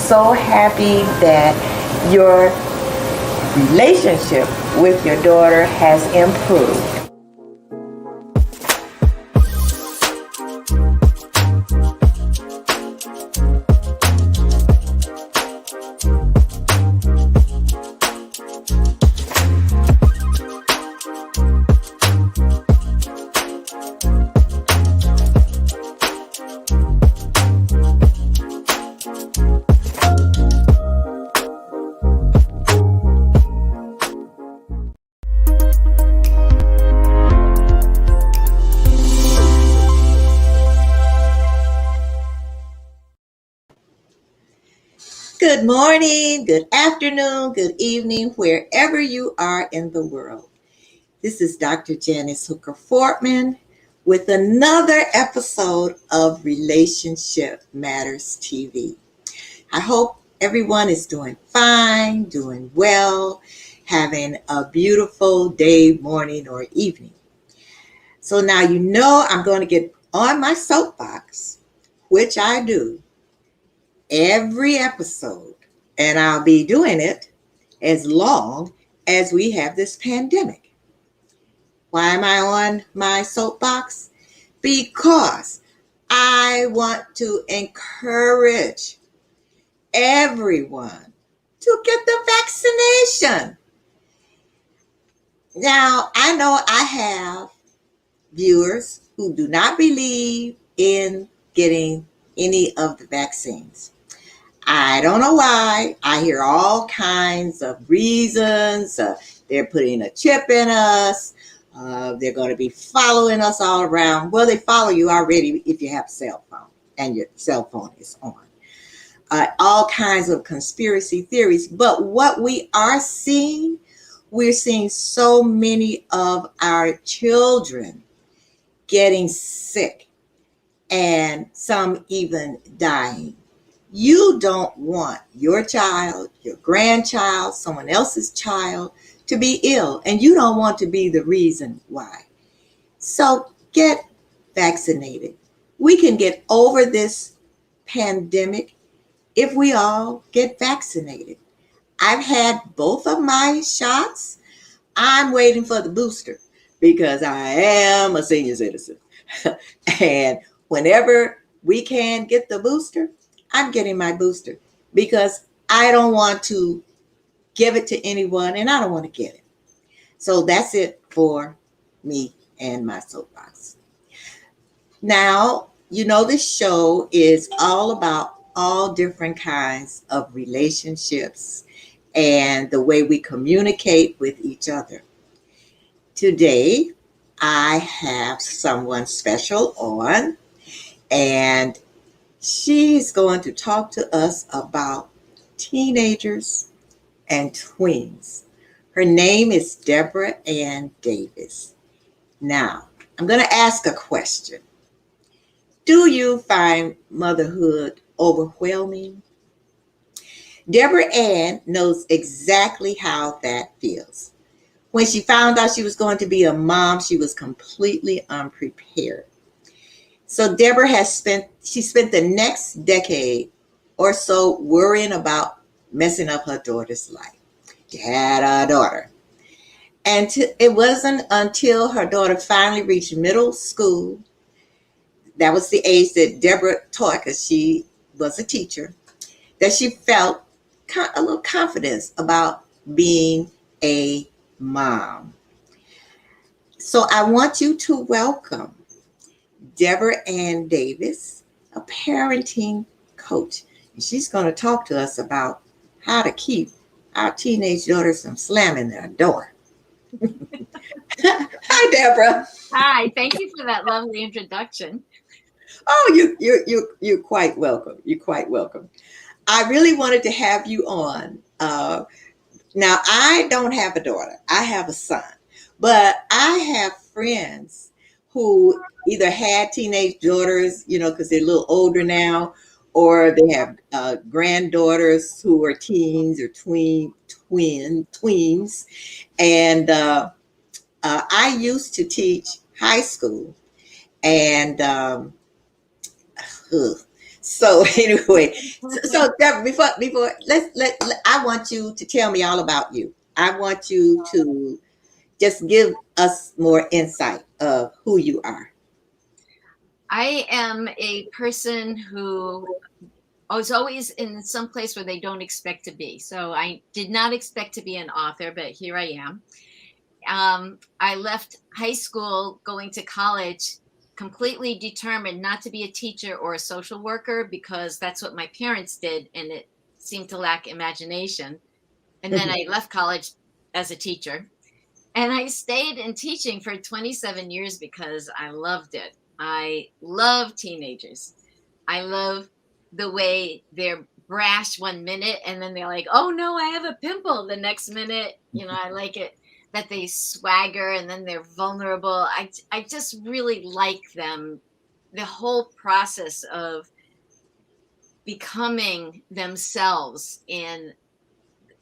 so happy that your relationship with your daughter has improved. Good morning, good afternoon, good evening, wherever you are in the world. This is Dr. Janice Hooker Fortman with another episode of Relationship Matters TV. I hope everyone is doing fine, doing well, having a beautiful day, morning, or evening. So now you know I'm going to get on my soapbox, which I do every episode, and I'll be doing it as long as we have this pandemic. Why am I on my soapbox? Because I want to encourage everyone to get the vaccination. Now, I know I have viewers who do not believe in getting any of the vaccines. I don't know why. I hear all kinds of reasons. They're putting a chip in us. They're going to be following us all around. Well, they follow you already if you have a cell phone and your cell phone is on. All kinds of conspiracy theories. But what we are seeing, we're seeing so many of our children getting sick and some even dying. You don't want your child, your grandchild, someone else's child to be ill, and you don't want to be the reason why. So get vaccinated. We can get over this pandemic if we all get vaccinated. I've had both of my shots. I'm waiting for the booster because I am a senior citizen. And whenever we can get the booster, I'm getting my booster because I don't want to give it to anyone and I don't want to get it. So that's it for me and my soapbox. Now, you know, this show is all about all different kinds of relationships and the way we communicate with each other. Today, I have someone special on, and she's going to talk to us about teenagers and tweens. Her name is Deborah Ann Davis. Now, I'm going to ask a question. Do you find motherhood overwhelming? Deborah Ann knows exactly how that feels. When she found out she was going to be a mom, she was completely unprepared. So Deborah spent the next decade or so worrying about messing up her daughter's life. She had a daughter. And it wasn't until her daughter finally reached middle school, that was the age that Deborah taught because she was a teacher, that she felt a little confidence about being a mom. So I want you to welcome Deborah Ann Davis, a parenting coach. And she's going to talk to us about how to keep our teenage daughters from slamming their door. Hi, Deborah. Hi, thank you for that lovely introduction. Oh, you're quite welcome. You're quite welcome. I really wanted to have you on. Now, I don't have a daughter. I have a son. But I have friends who either had teenage daughters, you know, because they're a little older now, or they have granddaughters who are teens or tweens. And I used to teach high school. And So anyway, so Deborah, before I want you to tell me all about you. I want you to just give us more insight of who you are. I am a person who was always in some place where they don't expect to be. So I did not expect to be an author, but here I am. I left high school going to college completely determined not to be a teacher or a social worker because that's what my parents did and it seemed to lack imagination. And then I left college as a teacher and I stayed in teaching for 27 years because I loved it. I love teenagers. I love the way they're brash one minute and then they're like, oh no, I have a pimple the next minute. I like it that they swagger and then they're vulnerable. I just really like them. The whole process of becoming themselves and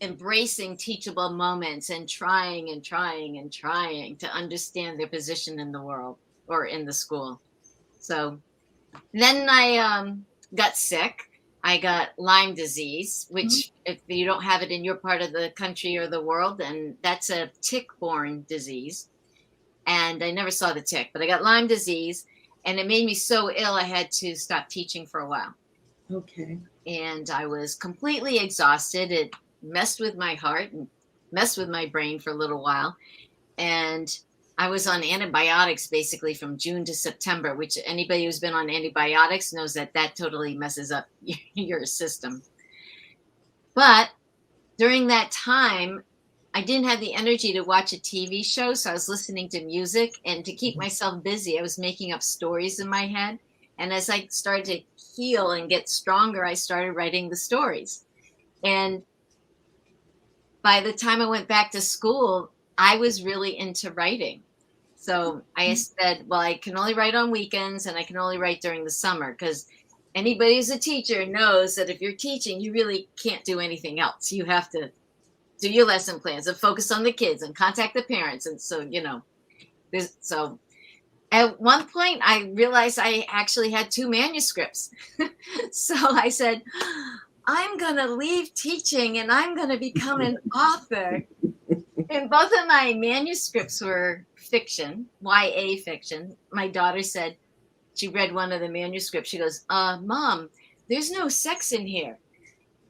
embracing teachable moments and trying and trying and trying to understand their position in the world or in the school. So then I got sick. I got Lyme disease, which if you don't have it in your part of the country or the world, then that's a tick-borne disease. And I never saw the tick, but I got Lyme disease and it made me so ill I had to stop teaching for a while. Okay. And I was completely exhausted. It messed with my heart and messed with my brain for a little while. And I was on antibiotics basically from June to September, which anybody who's been on antibiotics knows that totally messes up your system. But during that time, I didn't have the energy to watch a TV show. So I was listening to music, and to keep myself busy, I was making up stories in my head. And as I started to heal and get stronger, I started writing the stories. And by the time I went back to school, I was really into writing. So I said, well, I can only write on weekends and I can only write during the summer because anybody who's a teacher knows that if you're teaching, you really can't do anything else. You have to do your lesson plans and focus on the kids and contact the parents. And so, so at one point I realized I actually had 2 manuscripts. So I said, I'm going to leave teaching and I'm going to become an author. And both of my manuscripts were fiction, YA fiction. My daughter said, she read one of the manuscripts. She goes, Mom, there's no sex in here.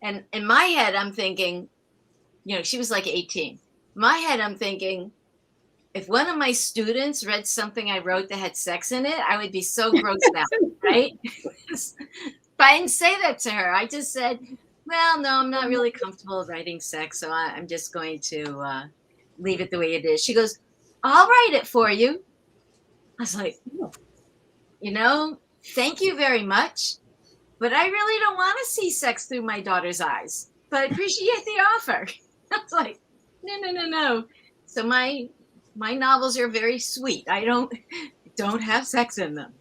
And in my head, I'm thinking, she was like 18. In my head, I'm thinking, if one of my students read something I wrote that had sex in it, I would be so grossed out, right? But I didn't say that to her. I just said, well, no, I'm not really comfortable writing sex, so I'm just going to leave it the way it is. She goes, I'll write it for you. I was like, thank you very much, but I really don't want to see sex through my daughter's eyes, but I appreciate the offer. I was like, no. So my novels are very sweet. I don't have sex in them.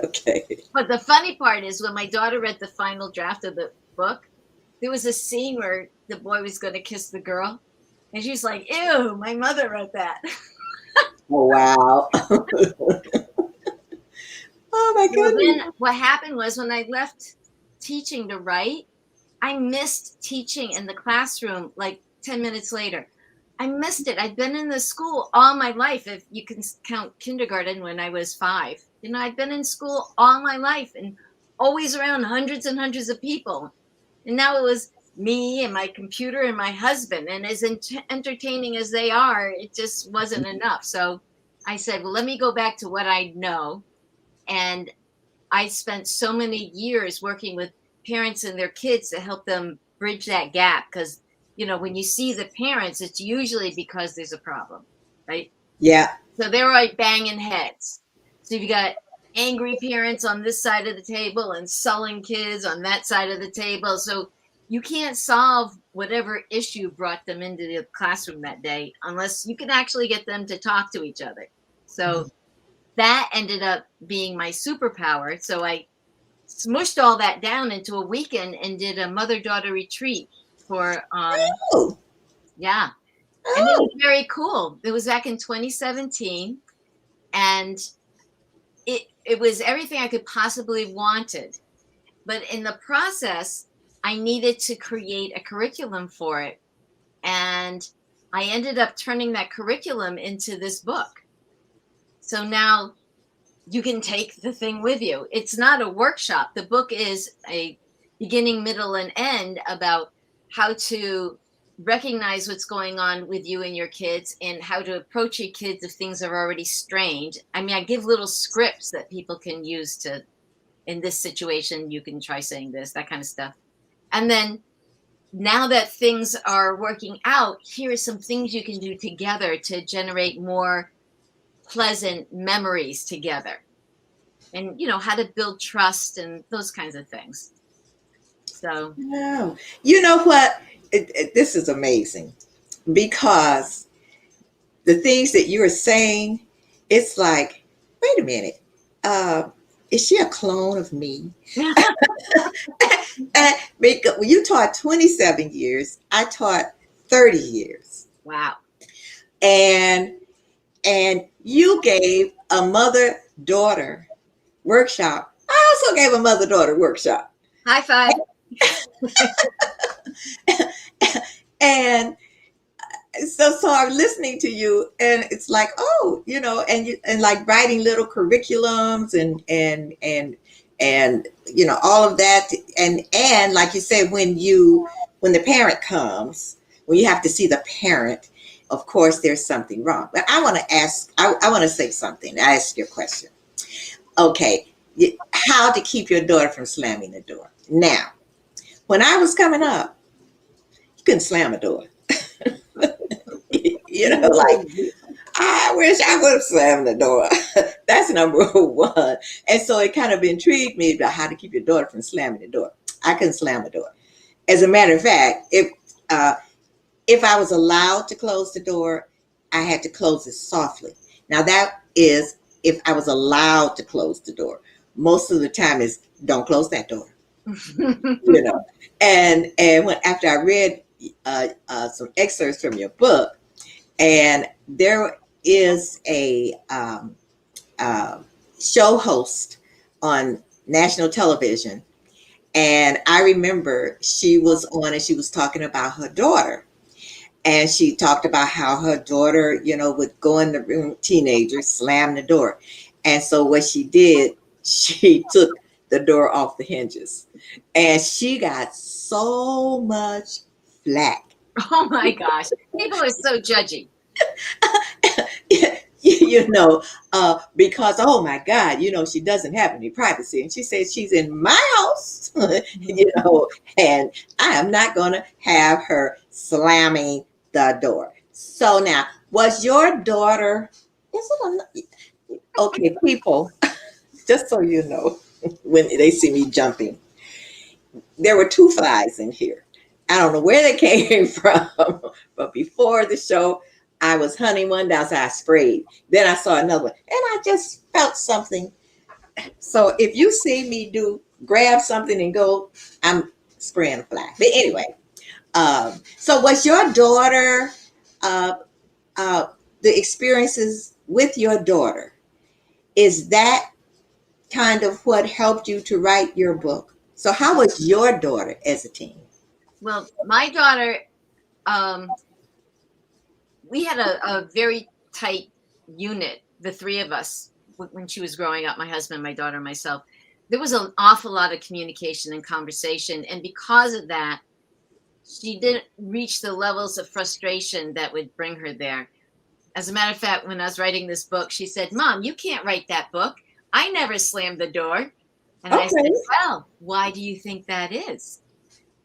Okay. But the funny part is when my daughter read the final draft of the book, there was a scene where the boy was going to kiss the girl. And she's like, ew, my mother wrote that. Oh, wow. Oh, my goodness. Then what happened was when I left teaching to write, I missed teaching in the classroom like 10 minutes later. I missed it. I'd been in the school all my life, if you can count kindergarten when I was 5. I'd been in school all my life and always around hundreds and hundreds of people. And now it was me and my computer and my husband. And as entertaining as they are, it just wasn't enough. So I said, well, let me go back to what I know. And I spent so many years working with parents and their kids to help them bridge that gap. Because, when you see the parents, it's usually because there's a problem, right? Yeah. So they're like banging heads. So you got angry parents on this side of the table and sullen kids on that side of the table. So you can't solve whatever issue brought them into the classroom that day unless you can actually get them to talk to each other. So that ended up being my superpower. So I smushed all that down into a weekend and did a mother-daughter retreat for, yeah. And it was very cool. It was back in 2017 and it was everything I could possibly wanted. But in the process, I needed to create a curriculum for it. And I ended up turning that curriculum into this book. So now you can take the thing with you. It's not a workshop. The book is a beginning, middle, and end about how to recognize what's going on with you and your kids and how to approach your kids if things are already strained. I mean, I give little scripts that people can use to, in this situation, you can try saying this, that kind of stuff. And then now that things are working out, here are some things you can do together to generate more pleasant memories together. And how to build trust and those kinds of things. So No. You know what? This is amazing because the things that you are saying, it's like, wait a minute. Is she a clone of me? And because when you taught 27 years, I taught 30 years. wow. And you gave a mother-daughter workshop. I also gave a mother-daughter workshop. High five. And so I'm listening to you, and it's like, oh, and like writing little curriculums and all of that, and like you said, when the parent comes, when you have to see the parent, of course there's something wrong. But I want to say something. I ask you a question. Okay, how to keep your daughter from slamming the door. Now, when I was coming up, you couldn't slam a door. Like, I wish I would have slammed the door. That's number one. And so it kind of intrigued me about how to keep your daughter from slamming the door. I couldn't slam the door. As a matter of fact, if I was allowed to close the door, I had to close it softly. Now that is if I was allowed to close the door. Most of the time is don't close that door. And when after I read some excerpts from your book, and there is a show host on national television, and I remember she was on and she was talking about her daughter, and she talked about how her daughter, would go in the room, teenager, slam the door, and so what she did, she took the door off the hinges, and she got so much flack. Oh my gosh. People are so judgy. Because, oh my God, she doesn't have any privacy. And she says she's in my house, and I am not going to have her slamming the door. So now, was your daughter, okay, people, just so you know, when they see me jumping, there were two flies in here. I don't know where they came from, but before the show, I was hunting one down, so I sprayed. Then I saw another one, and I just felt something. So if you see me grab something and go, I'm spraying a fly. But anyway, so was your daughter, the experiences with your daughter, is that kind of what helped you to write your book? So how was your daughter as a teen? Well, my daughter, we had a very tight unit, the three of us, when she was growing up, my husband, my daughter, myself. There was an awful lot of communication and conversation. And because of that, she didn't reach the levels of frustration that would bring her there. As a matter of fact, when I was writing this book, she said, Mom, you can't write that book. I never slammed the door. And I said, well, why do you think that is?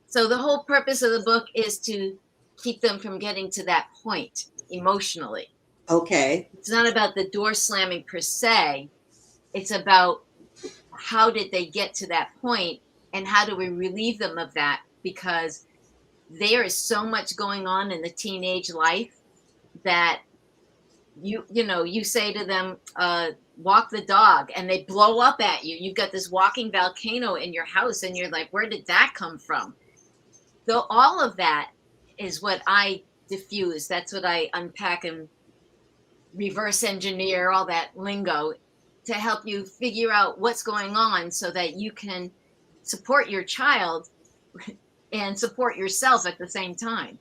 So the whole purpose of the book is to keep them from getting to that point emotionally. Okay. It's not about the door slamming per se. It's about how did they get to that point and how do we relieve them of that? Because there is so much going on in the teenage life that you say to them, walk the dog, and they blow up at you. You've got this walking volcano in your house and you're like, where did that come from? So all of that is what I diffuse. That's what I unpack and reverse engineer, all that lingo, to help you figure out what's going on so that you can support your child and support yourself at the same time.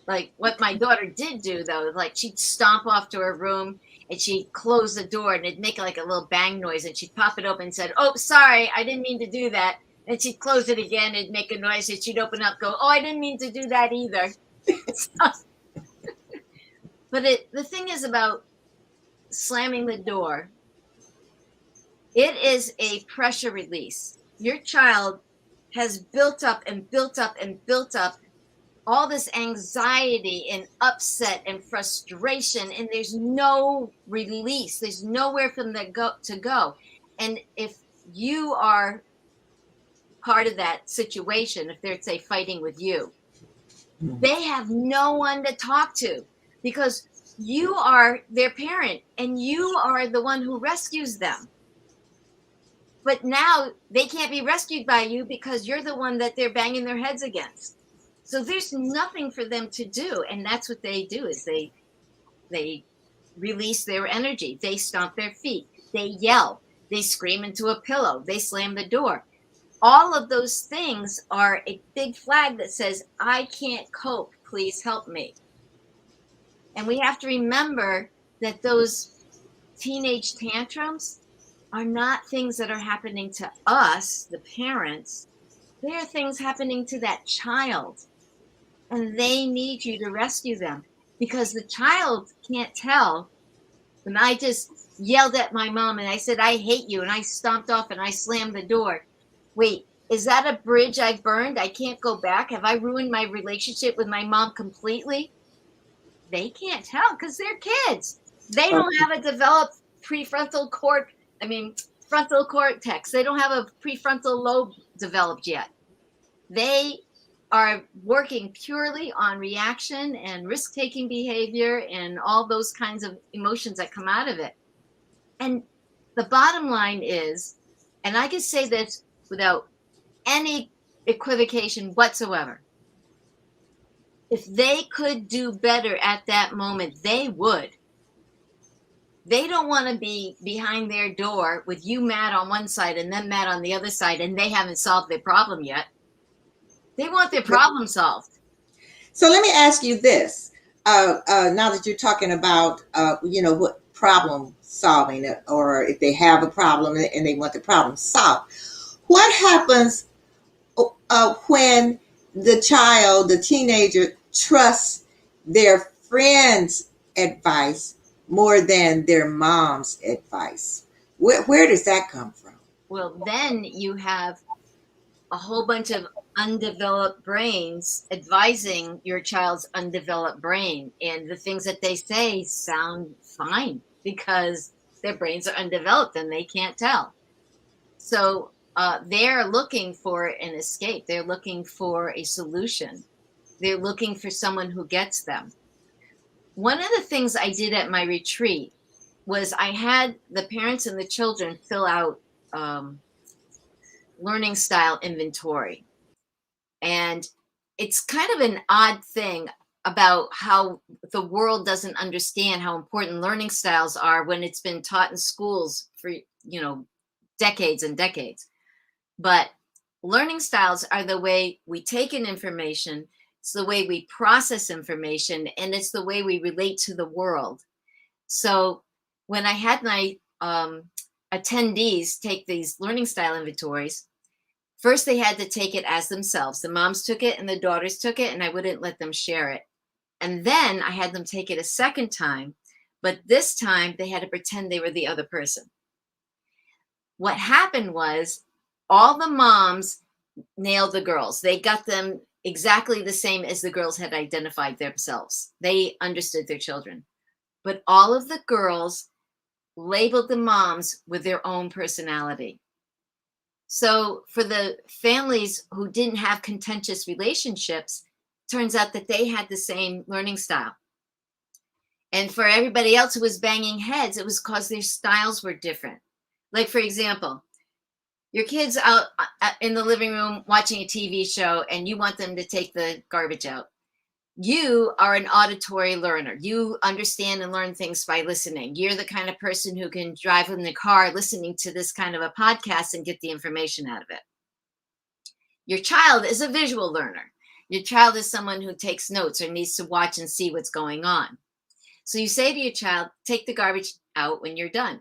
Like what my daughter did do though, like she'd stomp off to her room and she'd close the door and it'd make like a little bang noise and she'd pop it open and said, "Oh, sorry, I didn't mean to do that." And she'd close it again, it'd make a noise and she'd open up, go, "Oh, I didn't mean to do that either." But the thing is about slamming the door, it is a pressure release. Your child has built up and built up and built up all this anxiety and upset and frustration, and there's no release. There's nowhere for them to go. And if you are part of that situation, if they're, say, fighting with you, they have no one to talk to because you are their parent and you are the one who rescues them. But now they can't be rescued by you because you're the one that they're banging their heads against. So there's nothing for them to do. And that's what they do is they release their energy. They stomp their feet. They yell. They scream into a pillow. They slam the door. All of those things are a big flag that says, I can't cope. Please help me. And we have to remember that those teenage tantrums are not things that are happening to us, the parents. They are things happening to that child. And they need you to rescue them because the child can't tell. When I just yelled at my mom and I said, I hate you, and I stomped off and I slammed the door. Wait, is that a bridge I've burned? I can't go back. Have I ruined my relationship with my mom completely? They can't tell because they're kids. They don't have a developed frontal cortex. They don't have a prefrontal lobe developed yet. They are working purely on reaction and risk-taking behavior and all those kinds of emotions that come out of it. And the bottom line is, and I can say this without any equivocation whatsoever, if they could do better at that moment, they would. They don't want to be behind their door with you mad on one side and them mad on the other side, and they haven't solved their problem yet. They want their problem solved. So let me ask you this. Now that you're talking about, what problem solving, or if they have a problem and they want the problem solved, what happens when the teenager trusts their friend's advice more than their mom's advice? Where does that come from? Well, then you have a whole bunch of undeveloped brains advising your child's undeveloped brain, and the things that they say sound fine because their brains are undeveloped and they can't tell. So they're looking for an escape. They're looking for a solution. They're looking for someone who gets them. One of the things I did at my retreat was I had the parents and the children fill out learning style inventory. And it's kind of an odd thing about how the world doesn't understand how important learning styles are when it's been taught in schools for, decades and decades. But learning styles are the way we take in information, it's the way we process information, and it's the way we relate to the world. So when I had my attendees take these learning style inventories, first they had to take it as themselves. The moms took it and the daughters took it, and I wouldn't let them share it. And then I had them take it a second time, but this time they had to pretend they were the other person. What happened was all the moms nailed the girls. They got them exactly the same as the girls had identified themselves. They understood their children. But all of the girls labeled the moms with their own personality. So for the families who didn't have contentious relationships, turns out that they had the same learning style. And for everybody else who was banging heads, it was because their styles were different. Like, for example, your kid's out in the living room watching a TV show and you want them to take the garbage out. You are an auditory learner. You understand and learn things by listening. You're the kind of person who can drive in the car listening to this kind of a podcast and get the information out of it. Your child is a visual learner. Your child is someone who takes notes or needs to watch and see what's going on. So you say to your child, take the garbage out when you're done.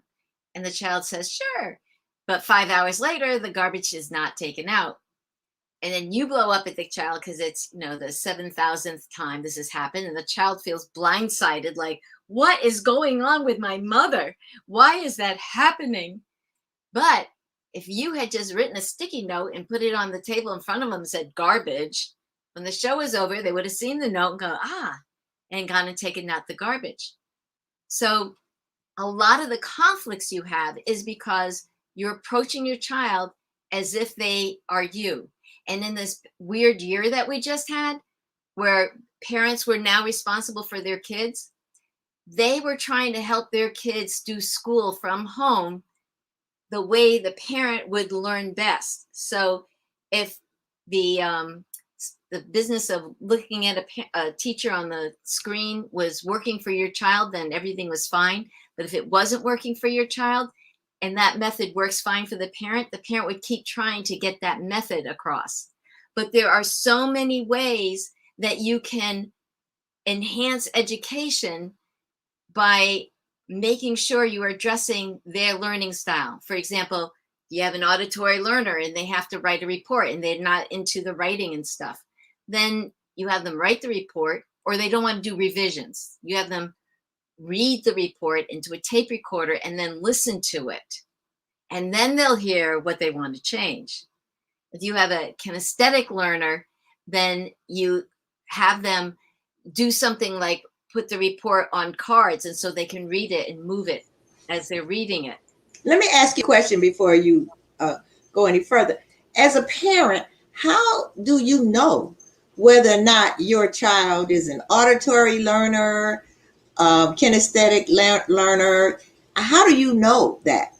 And the child says, sure. But 5 hours later, the garbage is not taken out. And then you blow up at the child because it's, the 7,000th time this has happened. And the child feels blindsided, like, what is going on with my mother? Why is that happening? But if you had just written a sticky note and put it on the table in front of them and said garbage, when the show was over, they would have seen the note and go, and gone and taken out the garbage. So a lot of the conflicts you have is because you're approaching your child as if they are you. And in this weird year that we just had, where parents were now responsible for their kids, they were trying to help their kids do school from home the way the parent would learn best. So if the business of looking at a teacher on the screen was working for your child, then everything was fine. But if it wasn't working for your child and that method works fine for the parent would keep trying to get that method across. But there are so many ways that you can enhance education by making sure you are addressing their learning style. For example, you have an auditory learner and they have to write a report and they're not into the writing and stuff. Then you have them write the report, or they don't want to do revisions. You have them read the report into a tape recorder and then listen to it. And then they'll hear what they want to change. If you have a kinesthetic learner, then you have them do something like put the report on cards, and so they can read it and move it as they're reading it. Let me ask you a question before you go any further. As a parent, how do you know whether or not your child is an auditory learner, kinesthetic learner? How do you know that?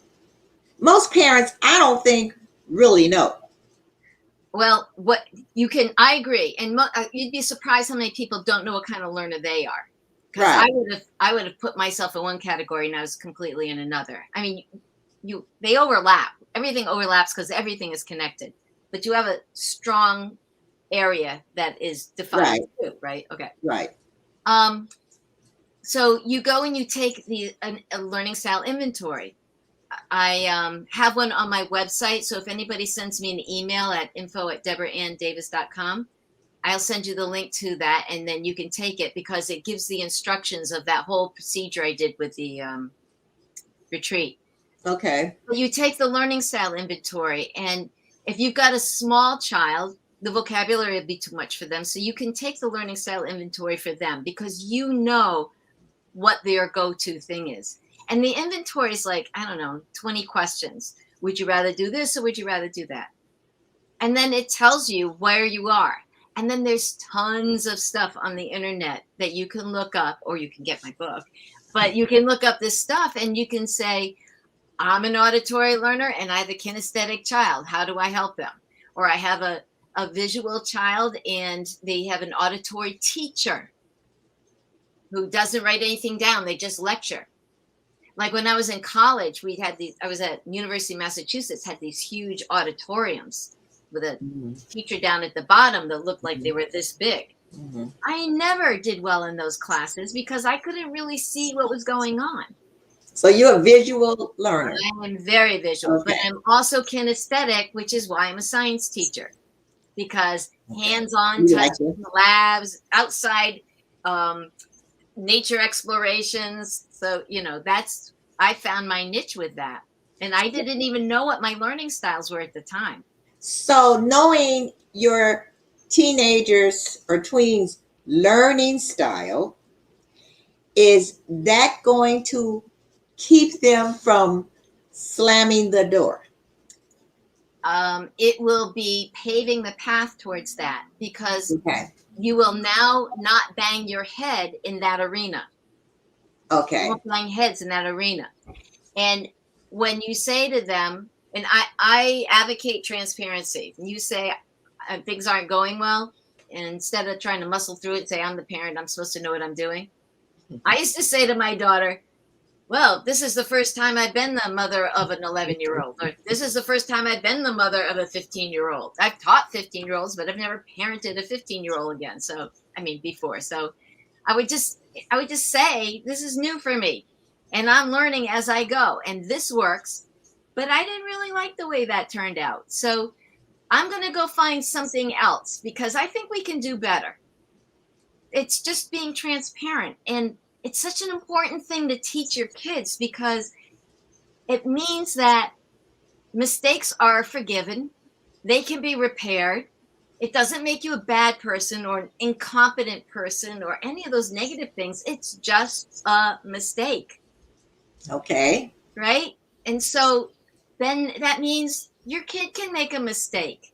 Most parents, I don't think, really know. Well, I agree. And you'd be surprised how many people don't know what kind of learner they are. Because Right. I would have put myself in one category and I was completely in another. I mean, they overlap. Everything overlaps because everything is connected. But you have a strong area that is defined Right. too, right? Okay. Right. So you go and you take a learning style inventory. I have one on my website. So if anybody sends me an email at info@deborahanndavis.com, I'll send you the link to that, and then you can take it because it gives the instructions of that whole procedure I did with the retreat. Okay. But you take the learning style inventory, and if you've got a small child, the vocabulary would be too much for them. So you can take the learning style inventory for them because you know what their go-to thing is. And the inventory is like, 20 questions. Would you rather do this or would you rather do that? And then it tells you where you are. And then there's tons of stuff on the internet that you can look up, or you can get my book, but you can look up this stuff and you can say, I'm an auditory learner and I have a kinesthetic child. How do I help them? Or I have a visual child and they have an auditory teacher who doesn't write anything down. They just lecture. Like when I was in college, I was at University of Massachusetts, had these huge auditoriums with a teacher down at the bottom that looked like they were this big. I never did well in those classes because I couldn't really see what was going on. So you're a visual learner. I am very visual, but I'm also kinesthetic, which is why I'm a science teacher, because hands-on, touching labs, outside nature explorations. So, I found my niche with that. And I didn't even know what my learning styles were at the time. So knowing your teenagers or tweens' learning style, is that going to keep them from slamming the door? It will be paving the path towards that because you will now not bang your head in that arena. Okay. You won't bang heads in that arena. And when you say to them, and I advocate transparency. You say things aren't going well, and instead of trying to muscle through it, say, I'm the parent, I'm supposed to know what I'm doing. I used to say to my daughter, well, this is the first time I've been the mother of an 11-year-old, or this is the first time I've been the mother of a 15-year-old. I've taught 15-year-olds, but I've never parented a 15-year-old again. So, I mean, before. So I would just say, this is new for me and I'm learning as I go, and this works, but I didn't really like the way that turned out. So I'm going to go find something else because I think we can do better. It's just being transparent. And it's such an important thing to teach your kids because it means that mistakes are forgiven, they can be repaired. It doesn't make you a bad person or an incompetent person or any of those negative things. It's just a mistake. Okay. Right? And so then that means your kid can make a mistake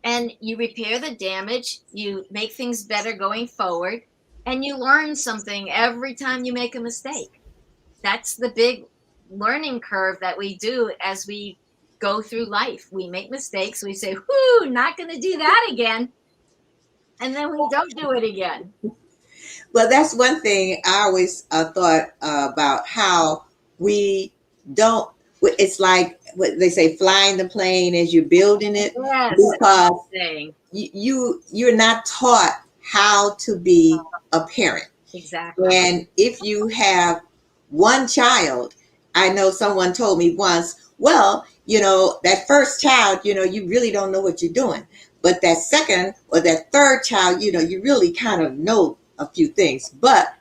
and you repair the damage, you make things better going forward, and you learn something every time you make a mistake. That's the big learning curve that we do as we go through life. We make mistakes, we say, whoo, not going to do that again. And then we don't do it again. Well, that's one thing I always thought about how we don't. It's like what they say, flying the plane as you're building it, Yes, because saying. you're not taught how to be a parent. Exactly. And if you have one child, I know someone told me once, well, that first child, you really don't know what you're doing. But that second or that third child, you really kind of know a few things. But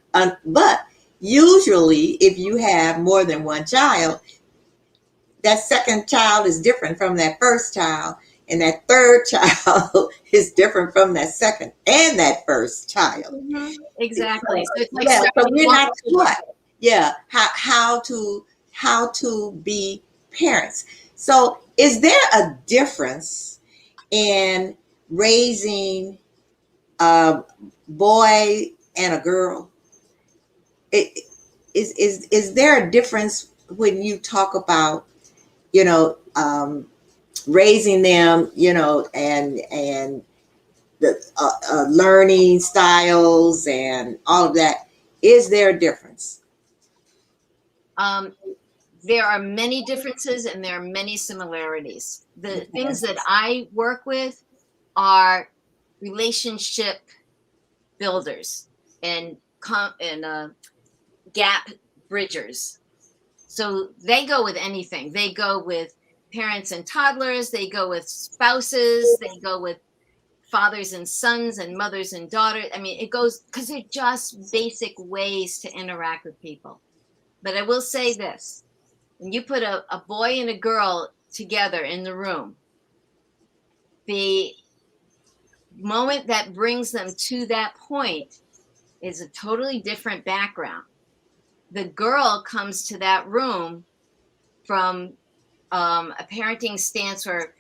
usually if you have more than one child, that second child is different from that first child. And that third child is different from that second and that first child. Mm-hmm. Exactly. So it's like so we're not taught, how to be parents. So is there a difference in raising a boy and a girl? Is there a difference when you talk about, raising them, and the learning styles and all of that? Is there a difference? There are many differences and there are many similarities. The things that I work with are relationship builders and gap bridgers. So they go with anything. They go with parents and toddlers. They go with spouses. They go with fathers and sons and mothers and daughters. I mean, it goes because they're just basic ways to interact with people. But I will say this. When you put a boy and a girl together in the room, the moment that brings them to that point is a totally different background. The girl comes to that room from a parenting stance where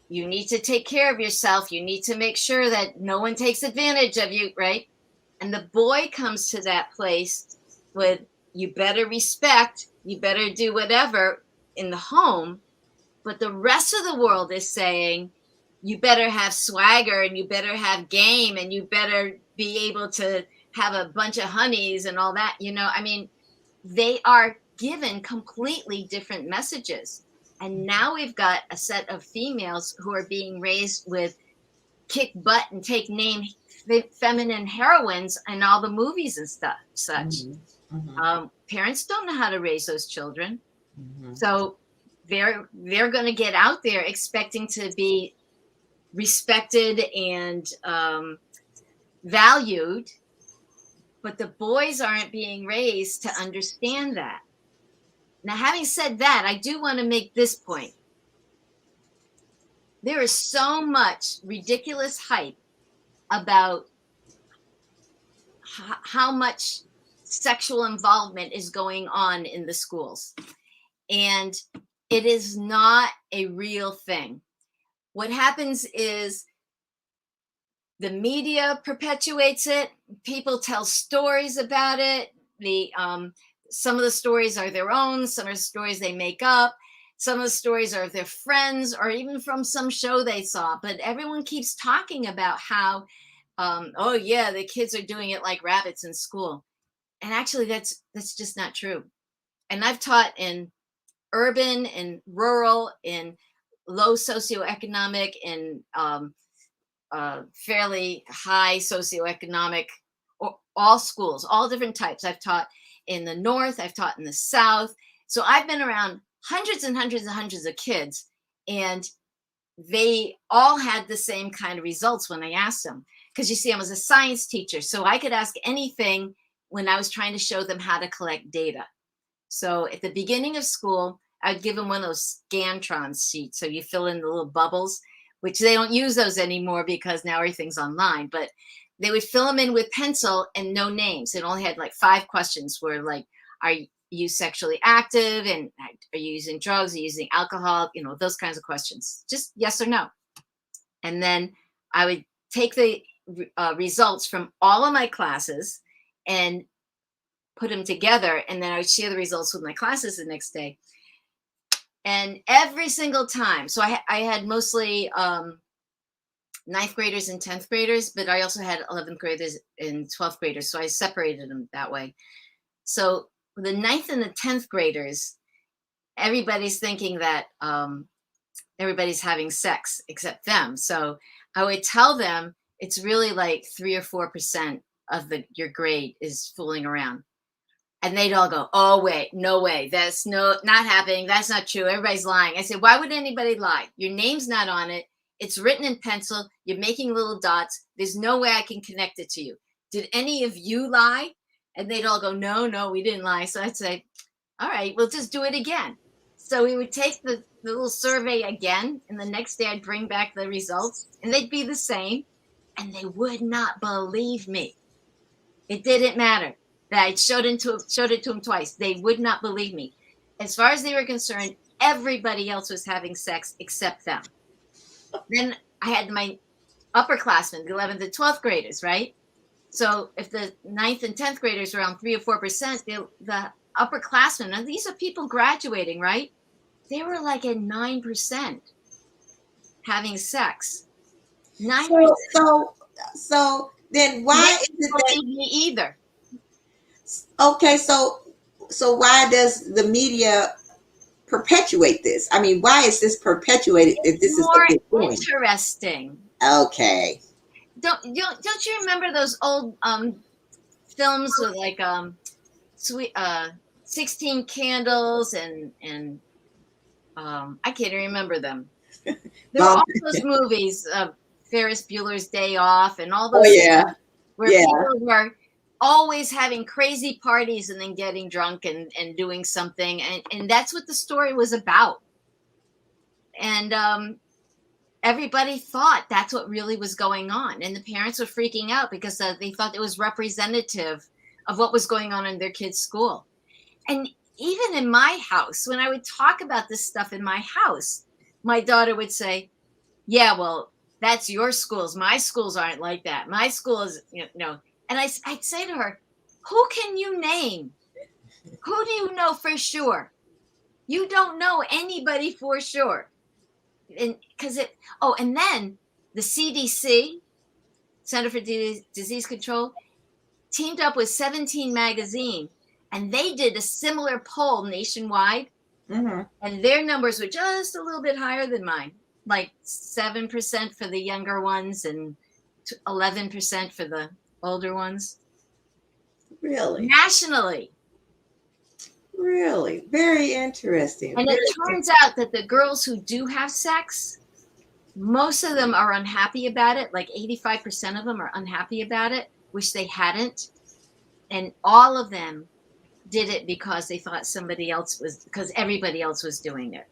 you need to take care of yourself. You need to make sure that no one takes advantage of you, right? And the boy comes to that place with, you better respect, you better do whatever in the home. But the rest of the world is saying, you better have swagger and you better have game and you better be able to have a bunch of honeys and all that. I mean, they are given completely different messages. And now we've got a set of females who are being raised with kick butt and take name feminine heroines in all the movies and stuff, such. Mm-hmm. Parents don't know how to raise those children. Mm-hmm. So they're going to get out there expecting to be respected and valued, but the boys aren't being raised to understand that. Now, having said that, I do want to make this point. There is so much ridiculous hype about how much sexual involvement is going on in the schools. And it is not a real thing. What happens is the media perpetuates it. People tell stories about it. Some of the stories are their own. Some of the stories they make up. Some of the stories are their friends or even from some show they saw. But everyone keeps talking about how, oh yeah, the kids are doing it like rabbits in school. And actually, that's just not true. and I've taught in urban and rural, in low socioeconomic, in fairly high socioeconomic, or all schools, all different types. I've taught in the North, I've taught in the South. So I've been around hundreds and hundreds and hundreds of kids, and they all had the same kind of results when I asked them. Because you see, I was a science teacher, so I could ask anything when I was trying to show them how to collect data. So at the beginning of school, I'd give them one of those Scantron sheets. So you fill in the little bubbles, which they don't use those anymore because now everything's online. But they would fill them in with pencil and no names. It only had like 5 questions where, like, are you sexually active? And are you using drugs? Are you using alcohol? You know, those kinds of questions. Just yes or no. And then I would take the results from all of my classes and put them together. And then I would share the results with my classes the next day. And every single time, so I had mostly 9th graders and 10th graders, but I also had 11th graders and 12th graders. So I separated them that way. So the 9th and the 10th graders, everybody's thinking that everybody's having sex except them. So I would tell them it's really like 3 or 4% of your grade is fooling around. And they'd all go, oh, wait, no way. That's not happening. That's not true. Everybody's lying. I said, why would anybody lie? Your name's not on it. It's written in pencil. You're making little dots. There's no way I can connect it to you. Did any of you lie? And they'd all go, no, we didn't lie. So I'd say, all right, we'll just do it again. So we would take the little survey again. And the next day I'd bring back the results and they'd be the same. And they would not believe me. It didn't matter. I showed it to them twice. They would not believe me. As far as they were concerned, everybody else was having sex except them. Then I had my upperclassmen, the 11th and 12th graders, right? So if the 9th and 10th graders are around 3 or 4%, the upperclassmen, and these are people graduating, right? They were like at 9% having sex. 9%. So then why is it that me either? Okay, so why does the media perpetuate this? I mean, why is this perpetuated if this is what they're doing? Interesting. Okay. Don't you remember those old films with like sweet 16 Candles and I can't even remember them. There were all those movies, Ferris Bueller's Day Off and all those where people were always having crazy parties and then getting drunk and doing something. And that's what the story was about. And everybody thought that's what really was going on. And the parents were freaking out because they thought it was representative of what was going on in their kids' school. And even in my house, when I would talk about this stuff in my house, my daughter would say, yeah, well, that's your schools. My schools aren't like that. My school is, you know. And I'd say to her, who can you name? Who do you know for sure? You don't know anybody for sure. And and then the CDC, Center for Disease Control, teamed up with 17 magazine, and they did a similar poll nationwide. Mm-hmm. And their numbers were just a little bit higher than mine, like 7% for the younger ones and 11% for the older ones. Really? Nationally. Really? Very interesting. And it turns out that the girls who do have sex, most of them are unhappy about it. Like 85% of them are unhappy about it, wish they hadn't. And all of them did it because they thought because everybody else was doing it.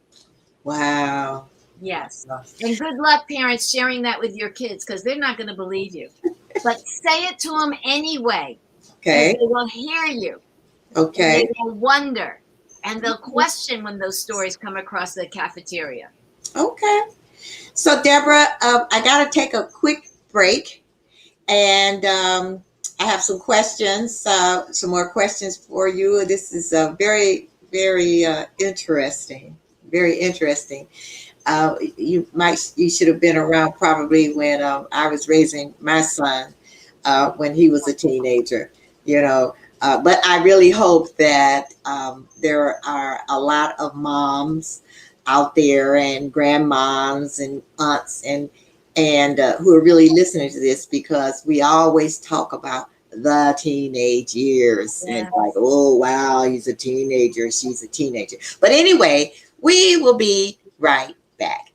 Wow. Yes. And good luck, parents, sharing that with your kids because they're not going to believe you. But say it to them anyway. Okay. They will hear you. Okay. They will wonder. And they'll question when those stories come across the cafeteria. Okay. So, Deborah, I got to take a quick break. And I have some questions, some more questions for you. This is very, very interesting. Very interesting. You should have been around probably when I was raising my son when he was a teenager. You know, But I really hope that there are a lot of moms out there and grandmoms and aunts and who are really listening to this, because we always talk about the teenage years. Yeah. And like, oh, wow, he's a teenager, she's a teenager. But anyway, we will be right back.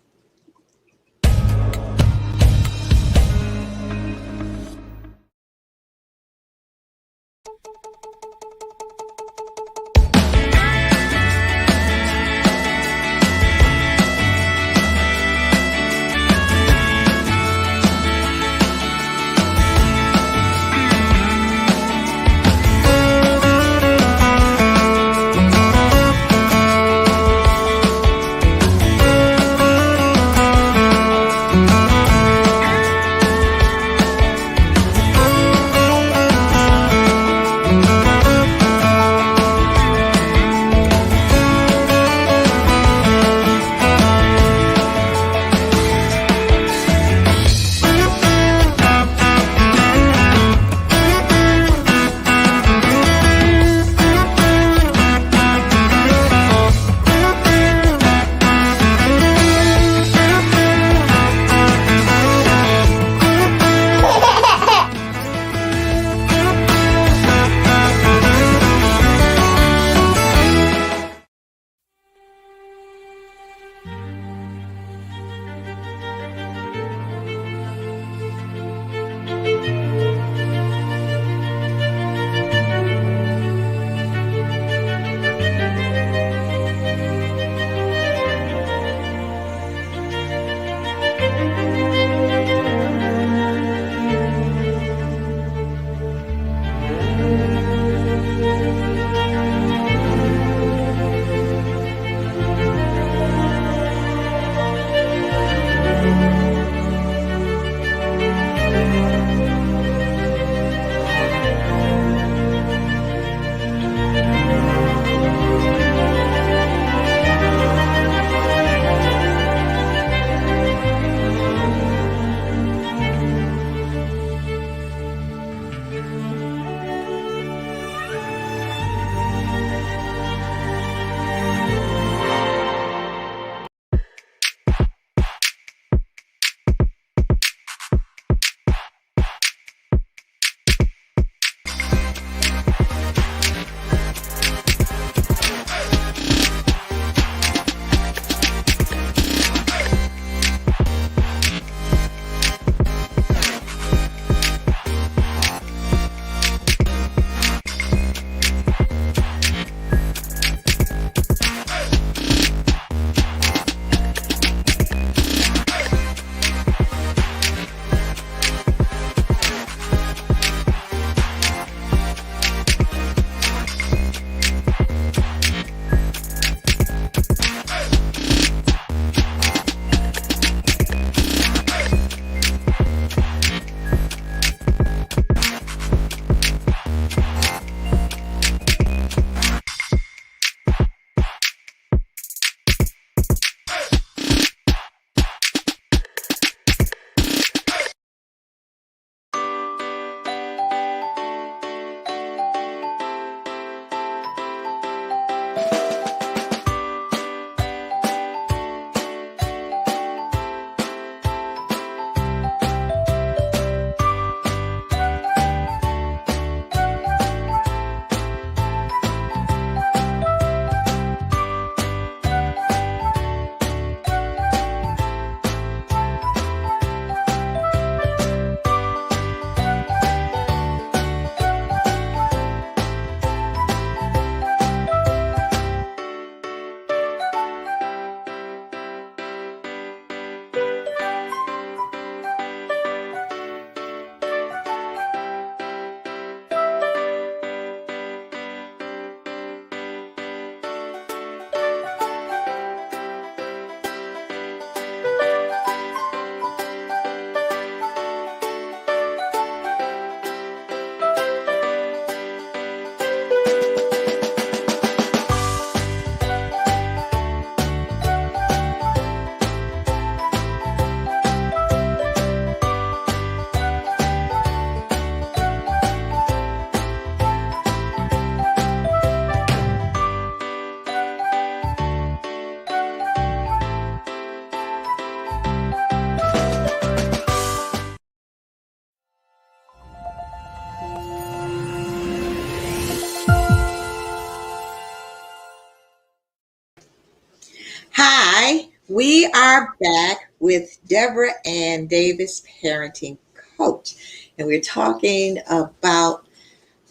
We are back with Deborah and Davis, parenting coach, and we're talking about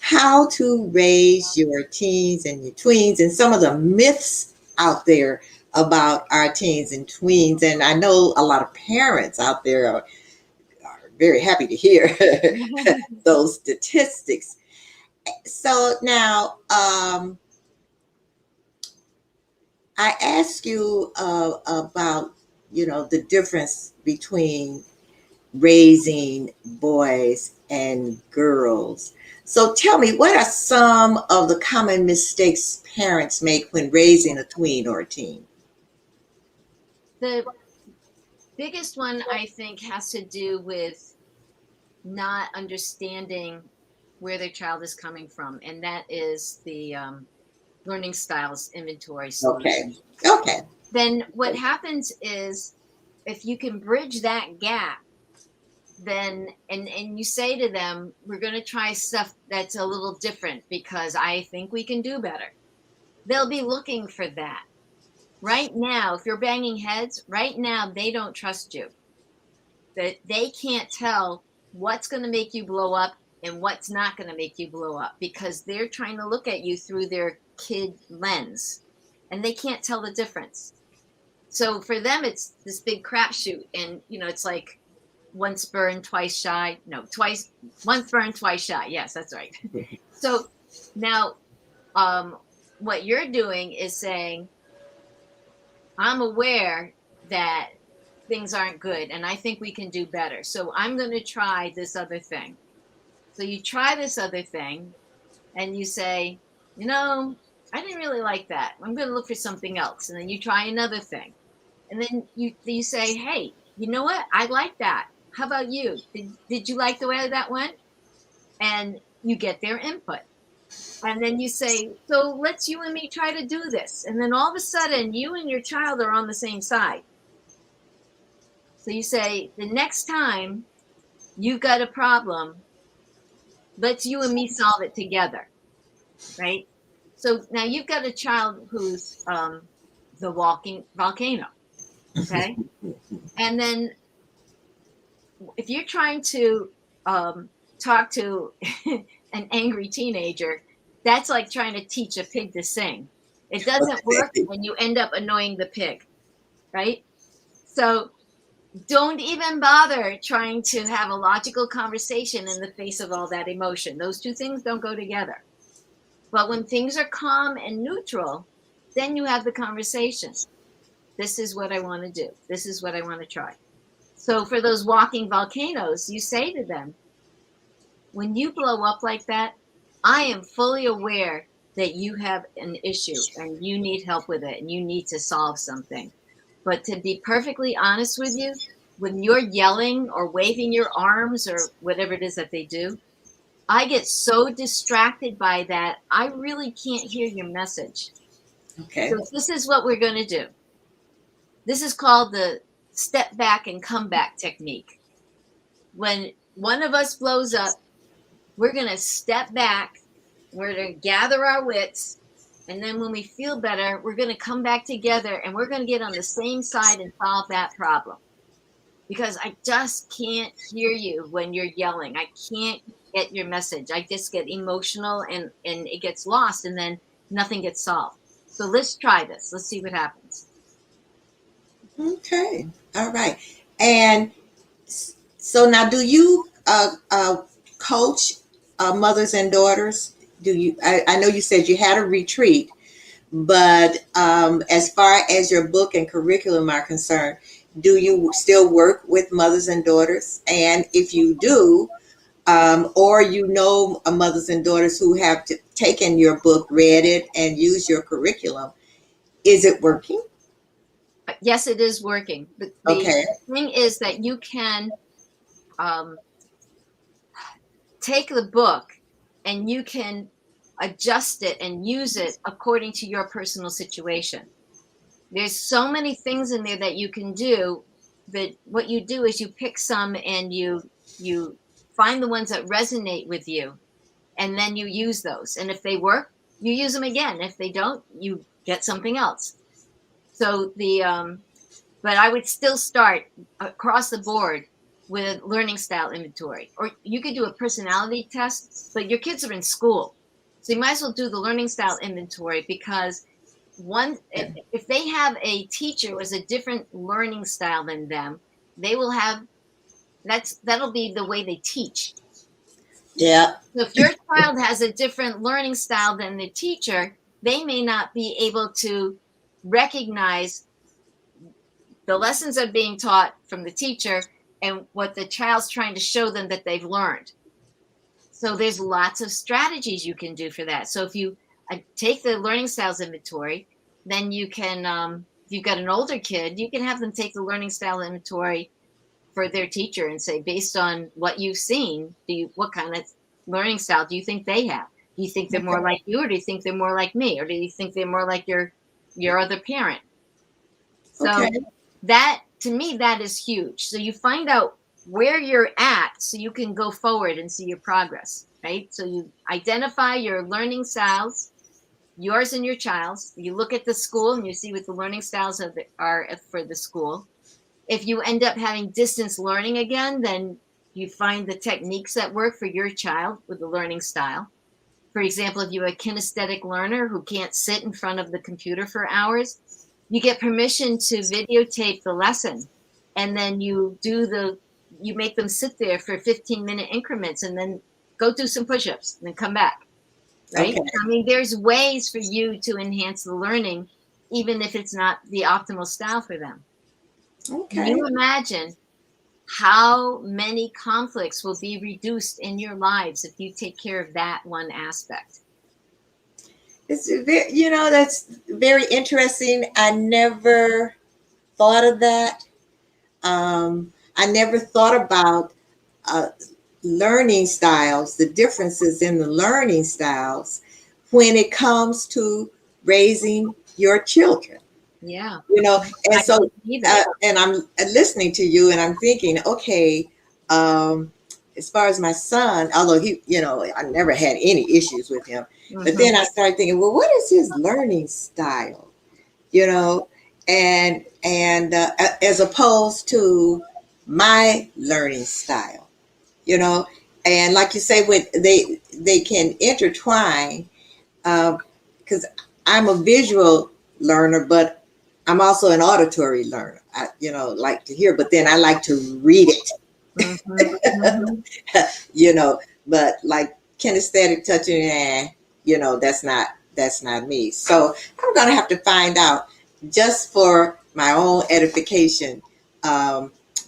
how to raise your teens and your tweens and some of the myths out there about our teens and tweens. And I know a lot of parents out there are very happy to hear those statistics. So now, I asked you about, the difference between raising boys and girls. So tell me, what are some of the common mistakes parents make when raising a tween or a teen? The biggest one, I think, has to do with not understanding where their child is coming from, and that is the learning styles inventory Okay. solution. Okay. Then what happens is, if you can bridge that gap, then and you say to them, we're going to try stuff that's a little different because I think we can do better. They'll be looking for that. Right now, if you're banging heads, right now they don't trust you. That they can't tell what's going to make you blow up and what's not going to make you blow up, because they're trying to look at you through their kid lens and they can't tell the difference. So for them, it's this big crapshoot. And, it's like once burned, twice shy. No, once burned, twice shy. Yes, that's right. So now, what you're doing is saying, I'm aware that things aren't good and I think we can do better. So I'm going to try this other thing. So you try this other thing and you say, I didn't really like that. I'm going to look for something else. And then you try another thing. And then you say, hey, you know what? I like that. How about you? Did you like the way that went? And you get their input. And then you say, so let's you and me try to do this. And then all of a sudden, you and your child are on the same side. So you say, the next time you've got a problem, let's you and me solve it together, right? So now you've got a child who's the walking volcano, okay? And then if you're trying to talk to an angry teenager, that's like trying to teach a pig to sing. It doesn't work when you end up annoying the pig, right? So don't even bother trying to have a logical conversation in the face of all that emotion. Those two things don't go together. But when things are calm and neutral, then you have the conversation. This is what I want to do. This is what I want to try. So for those walking volcanoes, you say to them, when you blow up like that, I am fully aware that you have an issue and you need help with it and you need to solve something. But to be perfectly honest with you, when you're yelling or waving your arms or whatever it is that they do, I get so distracted by that, I really can't hear your message. Okay. So this is what we're going to do. This is called the step back and come back technique. When one of us blows up, we're going to step back, we're going to gather our wits, and then when we feel better, we're going to come back together and we're going to get on the same side and solve that problem. Because I just can't hear you when you're yelling. I can't get your message. I just get emotional and it gets lost and then nothing gets solved. So let's try this. Let's see what happens. Okay. All right. And so now, do you coach mothers and daughters? Do you? I know you said you had a retreat, but as far as your book and curriculum are concerned, do you still work with mothers and daughters? And if you do, or mothers and daughters who have taken your book, read it, and used your curriculum, is it working? Yes, it is working. The Okay. thing is that you can take the book and you can adjust it and use it according to your personal situation. There's so many things in there that you can do, that what you do is you pick some and you find the ones that resonate with you, and then you use those. And if they work, you use them again. If they don't, you get something else. So But I would still start across the board with a learning style inventory. Or you could do a personality test, but your kids are in school. So you might as well do the learning style inventory, because if they have a teacher who has a different learning style than them, they will have that'll be the way they teach. Yeah. So if your child has a different learning style than the teacher, they may not be able to recognize the lessons are being taught from the teacher and what the child's trying to show them that they've learned. So there's lots of strategies you can do for that. So if you take the learning styles inventory, then you can, if you've got an older kid, you can have them take the learning style inventory for their teacher and say, based on what you've seen, what kind of learning style do you think they have? Do you think they're more like you, or do you think they're more like me, or do you think they're more like your other parent? So that, to me, that is huge. So you find out where you're at so you can go forward and see your progress, right? So you identify your learning styles, yours and your child's. You look at the school and you see what the learning styles are for the school. If you end up having distance learning again, then you find the techniques that work for your child with the learning style. For example, if you're a kinesthetic learner who can't sit in front of the computer for hours, you get permission to videotape the lesson, and then you make them sit there for 15-minute increments and then go do some push-ups and then come back, right? Okay. I mean, there's ways for you to enhance the learning, even if it's not the optimal style for them. Okay. Can you imagine how many conflicts will be reduced in your lives if you take care of that one aspect? It's very, that's very interesting. I never thought of that. I never thought about learning styles, the differences in the learning styles when it comes to raising your children. Yeah. And so, and I'm listening to you and I'm thinking, okay, as far as my son, although he, I never had any issues with him, but then I started thinking, well, what is his learning style? And as opposed to my learning style, and like you say, when they can intertwine, because I'm a visual learner, but I'm also an auditory learner. I, like to hear, but then I like to read it. But like kinesthetic touching, that's not me. So I'm gonna have to find out, just for my own edification,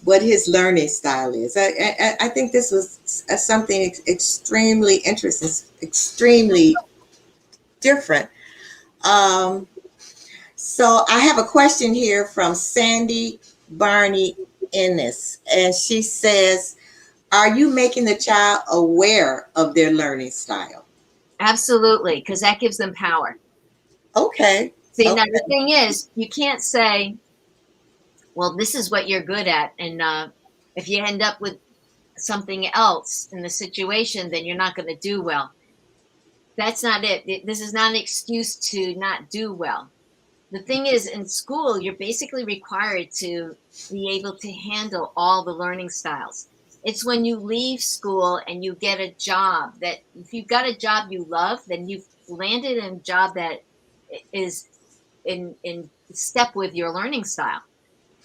what his learning style is. I think this was something extremely interesting, extremely different. So I have a question here from Sandy Barney Ennis, and she says, are you making the child aware of their learning style? Absolutely, because that gives them power. Okay. See, now the thing is, you can't say, well, this is what you're good at, and if you end up with something else in the situation, then you're not going to do well. That's not it. This is not an excuse to not do well. The thing is, in school, you're basically required to be able to handle all the learning styles. It's when you leave school and you get a job that, if you've got a job you love, then you've landed in a job that is in step with your learning style.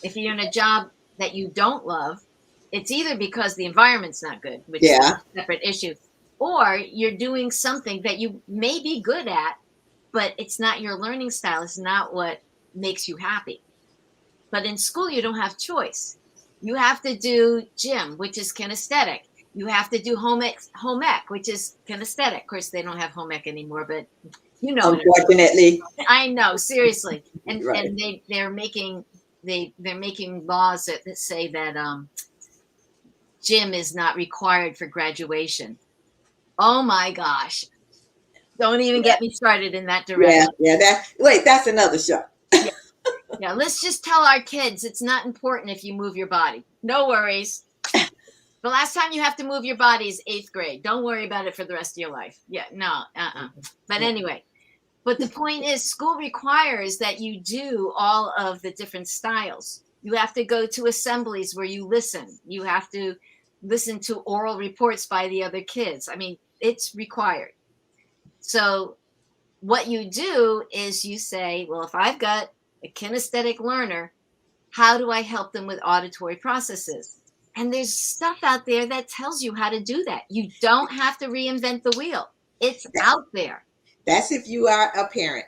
If you're in a job that you don't love, it's either because the environment's not good, which is a separate issue, or you're doing something that you may be good at, but it's not your learning style. It's not what makes you happy. But in school, you don't have choice. You have to do gym, which is kinesthetic. You have to do home ec, which is kinesthetic. Of course, they don't have home ec anymore, but unfortunately, I know, seriously. And right. And they're making laws that say that gym is not required for graduation. Oh my gosh. Don't even get me started in that direction. That's another show. Yeah, let's just tell our kids it's not important if you move your body. No worries. The last time you have to move your body is 8th grade. Don't worry about it for the rest of your life. Yeah, no, But anyway, but the point is, school requires that you do all of the different styles. You have to go to assemblies where you listen. You have to listen to oral reports by the other kids. I mean, it's required. So what you do is you say, well, if I've got a kinesthetic learner, how do I help them with auditory processes? And there's stuff out there that tells you how to do that. You don't have to reinvent the wheel. It's out there. That's if you are a parent.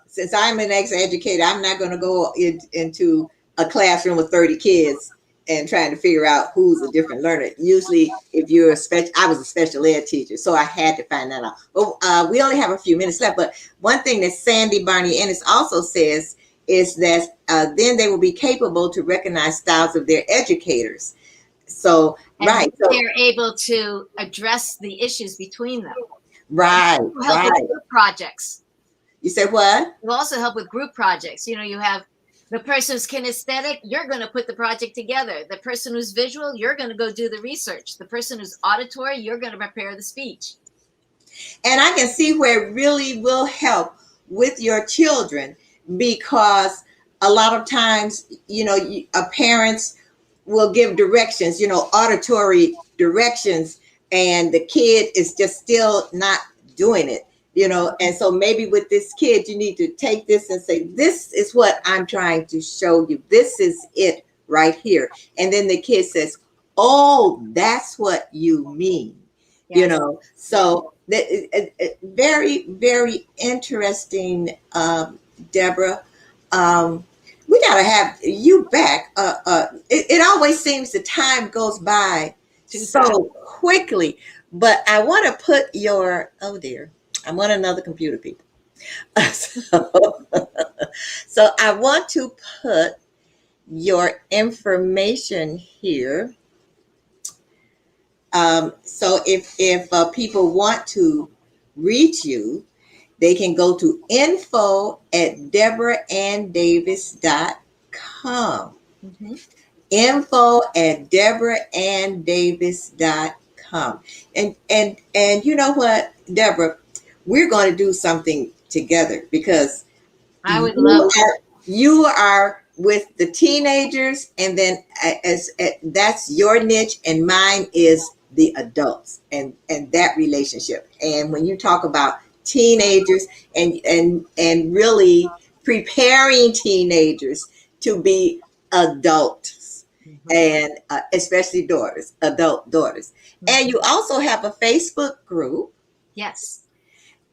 Since I'm an ex-educator, I'm not going to go into a classroom with 30 kids and trying to figure out who's a different learner. Usually, if you're I was a special ed teacher, so I had to find that out. But we only have a few minutes left. But one thing that Sandy Barney Ennis also says is that then they will be capable to recognize styles of their educators. So, and right. So they're able to address the issues between them. Right. Help with group projects. You said what? It will also help with group projects. You know, you have the person who's kinesthetic, you're going to put the project together. The person who's visual, you're going to go do the research. The person who's auditory, you're going to prepare the speech. And I can see where it really will help with your children, because a lot of times, you know, parents will give directions, you know, auditory directions, and the kid is just still not doing it, you know. And so maybe with this kid, you need to take this and say, this is what I'm trying to show you. This is it right here. And then the kid says, oh, that's what you mean, you know. So very, very interesting, Deborah. We got to have you back. It always seems the time goes by so quickly, but I want to put your, oh dear, I'm on another computer, people. So I want to put your information here. So if people want to reach you, they can go to info@deborahanndavis.com. Mm-hmm. info@deborahanndavis.com. And you know what, Deborah, we're going to do something together, because I would love that. You are with the teenagers, and then as that's your niche, and mine is the adults, and that relationship. And when you talk about teenagers and really preparing teenagers to be adults, mm-hmm. and especially adult daughters. Mm-hmm. And you also have a Facebook group. Yes.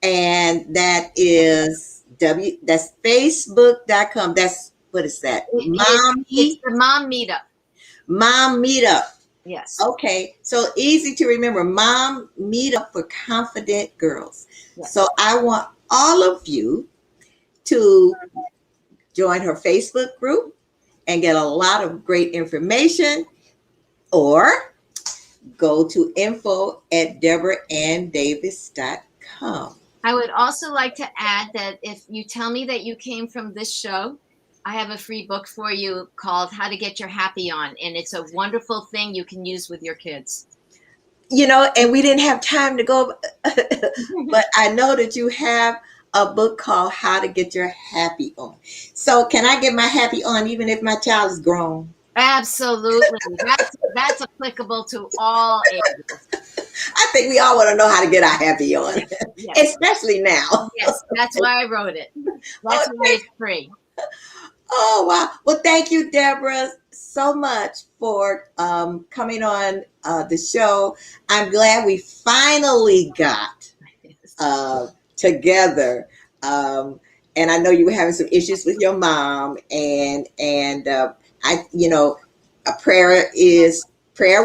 And that is that's facebook.com. That's, what is that? It's the Mom Meetup. Mom Meetup. Yes. Okay. So easy to remember. Mom Meetup for Confident Girls. Yes. So I want all of you to join her Facebook group and get a lot of great information, or go to info@deborahanndavis.com. I would also like to add that if you tell me that you came from this show, I have a free book for you called How to Get Your Happy On. And it's a wonderful thing you can use with your kids. You know, and we didn't have time to go, but I know that you have a book called How to Get Your Happy On. So can I get my happy on even if my child is grown? Absolutely. That's applicable to all ages. I think we all want to know how to get our happy on, yes. Especially now. Yes, that's why I wrote it. That's why it's free. Oh, wow. Well, thank you, Deborah, so much for coming on the show. I'm glad we finally got together. And I know you were having some issues with your mom, and I, you know, prayer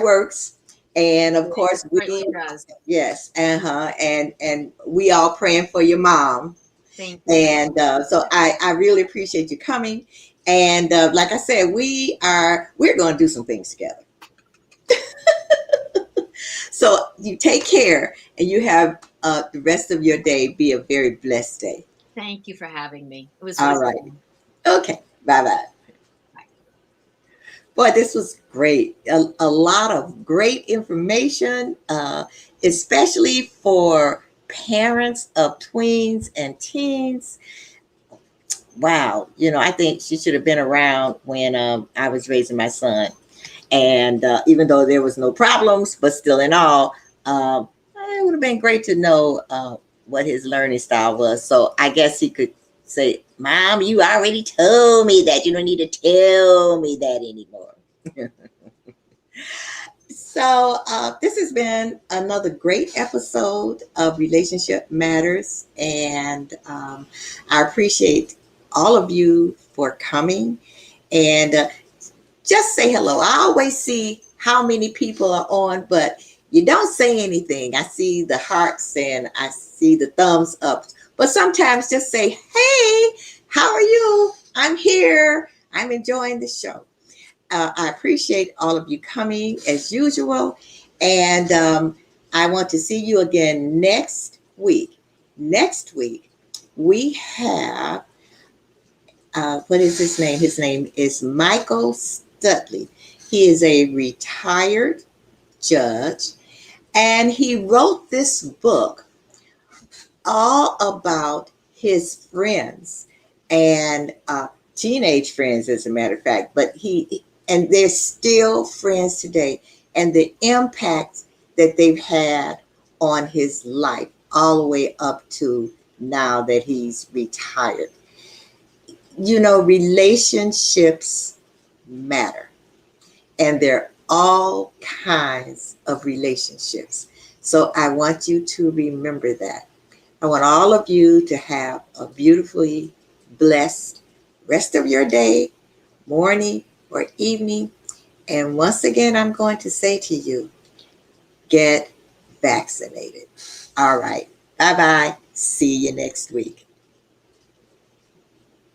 works. And of course, yes, and we all praying for your mom. Thank you. And so I really appreciate you coming. And like I said, we're going to do some things together. So you take care, and you have the rest of your day be a very blessed day. Thank you for having me. It was all right. Okay. Bye-bye. Boy, this was great. A lot of great information, especially for parents of tweens and teens. wow, I think she should have been around when I was raising my son. And even though there was no problems, but still in all, it would have been great to know what his learning style was. So I guess he could say, Mom, you already told me that. You don't need to tell me that anymore. So this has been another great episode of Relationship Matters. And I appreciate all of you for coming. And just say hello. I always see how many people are on, but you don't say anything. I see the hearts and I see the thumbs up. But sometimes just say, hey, how are you? I'm here. I'm enjoying the show. I appreciate all of you coming as usual. And I want to see you again next week. Next week, we have, what is his name? His name is Michael Studley. He is a retired judge, and he wrote this book all about his friends and teenage friends, as a matter of fact. But and they're still friends today, and the impact that they've had on his life all the way up to now that he's retired. Relationships matter, and there are all kinds of relationships. So I want you to remember that. I want all of you to have a beautifully blessed rest of your day, morning or evening. And once again, I'm going to say to you, get vaccinated. All right. Bye-bye. See you next week.